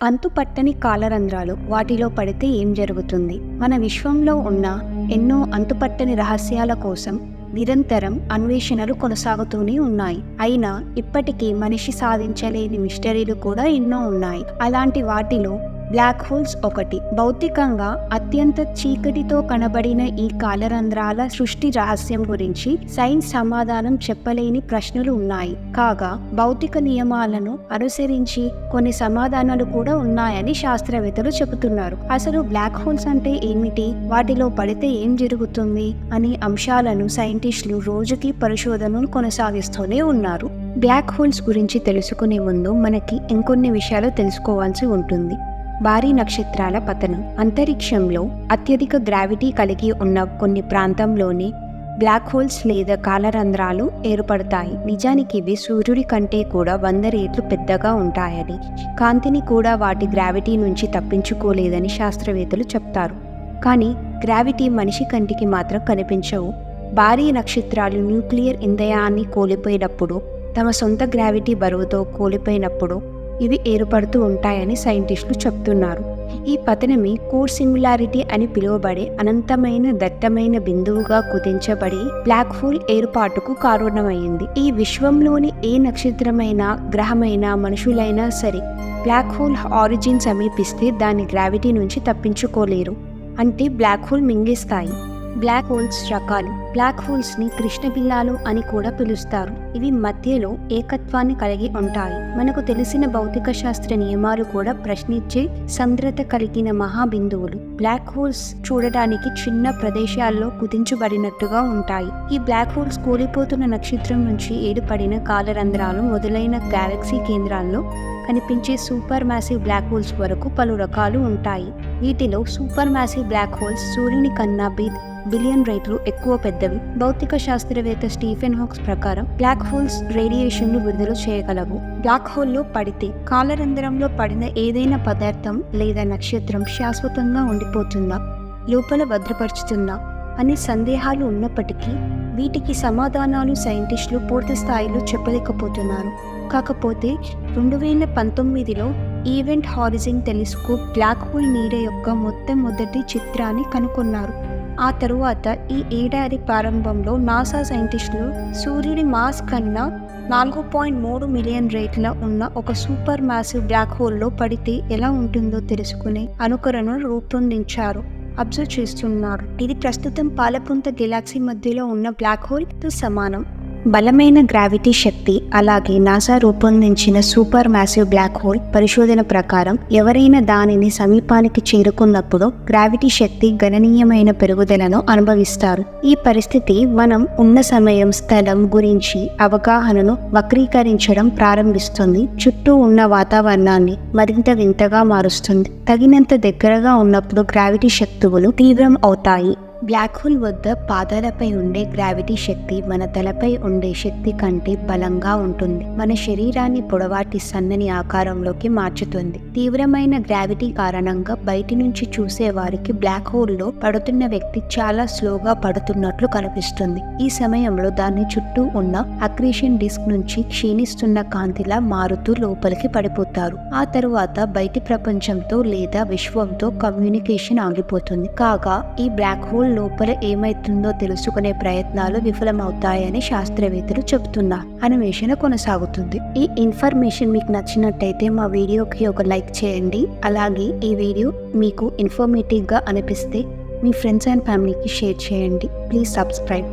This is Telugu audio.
అంతుపట్టని కాలరంధ్రాలు, వాటిలో పడితే ఏం జరుగుతుంది? మన విశ్వంలో ఉన్న ఎన్నో అంతుపట్టని రహస్యాల కోసం నిరంతరం అన్వేషణలు కొనసాగుతూనే ఉన్నాయి. అయినా ఇప్పటికీ మనిషి సాధించలేని మిస్టరీలు కూడా ఎన్నో ఉన్నాయి. అలాంటి వాటిలో బ్లాక్ హోల్స్ ఒకటి. భౌతికంగా అత్యంత చీకటితో కనబడిన ఈ కాలరంధ్రాల సృష్టి రహస్యం గురించి సైన్స్ సమాధానం చెప్పలేని ప్రశ్నలు ఉన్నాయి. కాగా భౌతిక నియమాలను అనుసరించి కొన్ని సమాధానాలు కూడా ఉన్నాయని శాస్త్రవేత్తలు చెబుతున్నారు. అసలు బ్లాక్ హోల్స్ అంటే ఏమిటి, వాటిలో పడితే ఏం జరుగుతుంది అనే అంశాలను సైంటిస్టులు రోజుకి పరిశోధనలు కొనసాగిస్తూనే ఉన్నారు. బ్లాక్ హోల్స్ గురించి తెలుసుకునే ముందు మనకి ఇంకొన్ని విషయాలు తెలుసుకోవాల్సి ఉంటుంది. భారీ నక్షత్రాల పతనం. అంతరిక్షంలో అత్యధిక గ్రావిటీ కలిగి ఉన్న కొన్ని ప్రాంతంలోని బ్లాక్ హోల్స్ లేదా కాలరంధ్రాలు ఏర్పడతాయి. నిజానికి ఇవి సూర్యుడి కంటే కూడా 100 రెట్లు పెద్దగా ఉంటాయని, కాంతిని కూడా వాటి గ్రావిటీ నుంచి తప్పించుకోలేదని శాస్త్రవేత్తలు చెప్తారు. కానీ గ్రావిటీ మనిషి కంటికి మాత్రం కనిపించవు. భారీ నక్షత్రాలు న్యూక్లియర్ ఇంధనాన్ని కోల్పోయినప్పుడు, తమ సొంత గ్రావిటీ బరువుతో కోల్పోయినప్పుడు ఇవి ఏర్పడుతూ ఉంటాయని సైంటిస్టులు చెప్తున్నారు. ఈ పతనమే కోర్ సింగులారిటీ అని పిలువబడే అనంతమైన దట్టమైన బిందువుగా కుదించబడి బ్లాక్ హోల్ ఏర్పాటుకు కారణమైంది. ఈ విశ్వంలోని ఏ నక్షత్రమైనా, గ్రహమైనా, మనుషులైనా సరే బ్లాక్ హోల్ ఆరిజిన్ సమీపిస్తే దాని గ్రావిటీ నుంచి తప్పించుకోలేరు. అంటే బ్లాక్ హోల్ మింగేస్తాయి. బ్లాక్ హోల్స్ రకాలు. బ్లాక్ హోల్స్ ని కృష్ణబిల్లాలు అని కూడా పిలుస్తారు. ఇవి మధ్యలో ఏకత్వాన్ని కలిగి ఉంటాయి. మనకు తెలిసిన భౌతిక శాస్త్ర నియమాలు కూడా ప్రశ్నించే సాంద్రత కలిగిన మహాబిందువులు. బ్లాక్ హోల్స్ చూడడానికి చిన్న ప్రదేశాల్లో కుదించబడినట్టుగా ఉంటాయి. ఈ బ్లాక్ హోల్స్ కూలిపోతున్న నక్షత్రం నుంచి ఏర్పడిన కాలరంధ్రాలు మొదలైన గెలాక్సీ కేంద్రాల్లో కనిపించే సూపర్ మ్యాసివ్ బ్లాక్ హోల్స్ వరకు పలు రకాలు ఉంటాయి. వీటిలో సూపర్ మ్యాసివ్ బ్లాక్ హోల్స్ సూర్యుని కన్నా బిలియన్ రెట్లు ఎక్కువ పెద్దవి. భౌతిక శాస్త్రవేత్త స్టీఫెన్ హాకింగ్ ప్రకారం బ్లాక్ హోల్స్ రేడియేషన్లు విడుదల చేయగలవు. బ్లాక్ హోల్లో పడితే కాలరంధ్రంలో పడిన ఏదైనా పదార్థం లేదా నక్షత్రం శాశ్వతంగా ఉండిపోతుందా, లోపల భద్రపరుచుతుందా అనే సందేహాలు ఉన్నప్పటికీ వీటికి సమాధానాలు సైంటిస్టులు పూర్తి స్థాయిలో చెప్పలేకపోతున్నారు. కాకపోతే 2019లో event horizon telescope black hole నీడ యొక్క మొట్టమొదటి చిత్రాన్ని కనుగొన్నారు. ఆ తరువాత ఈ ఏడాది ప్రారంభంలో నాసా సైంటిస్టులు సూర్యుడి మాస్ కన్నా 4.3 మిలియన్ రెట్ల ఉన్న ఒక సూపర్ మ్యాసివ్ బ్లాక్ హోల్లో పడితే ఎలా ఉంటుందో తెలుసుకునే అనుకరణను రూపొందించారు. అబ్జర్వ్ చేస్తున్నారు. ఇది ప్రస్తుతం పాలపుంత గెలాక్సీ మధ్యలో ఉన్న బ్లాక్ హోల్తో సమానం. బలమైన గ్రావిటీ శక్తి, అలాగే నాసా రూపొందించిన సూపర్ మ్యాసివ్ బ్లాక్ హోల్ పరిశోధన ప్రకారం ఎవరైనా దానిని సమీపానికి చేరుకున్నప్పుడు గ్రావిటీ శక్తి గణనీయమైన పెరుగుదలను అనుభవిస్తారు. ఈ పరిస్థితి మనం ఉన్న సమయం, స్థలం గురించి అవగాహనను వక్రీకరించడం ప్రారంభిస్తుంది. చుట్టూ ఉన్న వాతావరణాన్ని మరింత వింతగా మారుస్తుంది. తగినంత దగ్గరగా ఉన్నప్పుడు గ్రావిటీ శక్తులు తీవ్రం అవుతాయి. బ్లాక్ హోల్ వద్ద పాదాలపై ఉండే గ్రావిటీ శక్తి మన తలపై ఉండే శక్తి కంటే బలంగా ఉంటుంది. మన శరీరాన్ని పొడవాటి సన్నని ఆకారంలోకి మార్చుతుంది. తీవ్రమైన గ్రావిటీ కారణంగా బయటి నుంచి చూసే వారికి బ్లాక్ హోల్లో పడుతున్న వ్యక్తి చాలా స్లోగా పడుతున్నట్లు కనిపిస్తుంది. ఈ సమయంలో దాని చుట్టూ ఉన్న అక్రీషన్ డిస్క్ నుంచి క్షీణిస్తున్న కాంతిలా మారుతూ లోపలికి పడిపోతారు. ఆ తరువాత బయటి ప్రపంచంతో లేదా విశ్వంతో కమ్యూనికేషన్ ఆగిపోతుంది. కాగా ఈ బ్లాక్ హోల్ లోపల ఏమైతుందో తెలుసుకునే ప్రయత్నాలు విఫలమవుతాయని శాస్త్రవేత్తలు చెబుతున్నారు. అన్వేషణ కొనసాగుతుంది. ఈ ఇన్ఫర్మేషన్ మీకు నచ్చినట్టయితే మా వీడియోకి ఒక లైక్ చేయండి. అలాగే ఈ వీడియో మీకు ఇన్ఫర్మేటివ్గా అనిపిస్తే మీ ఫ్రెండ్స్ అండ్ ఫ్యామిలీకి షేర్ చేయండి. Please subscribe.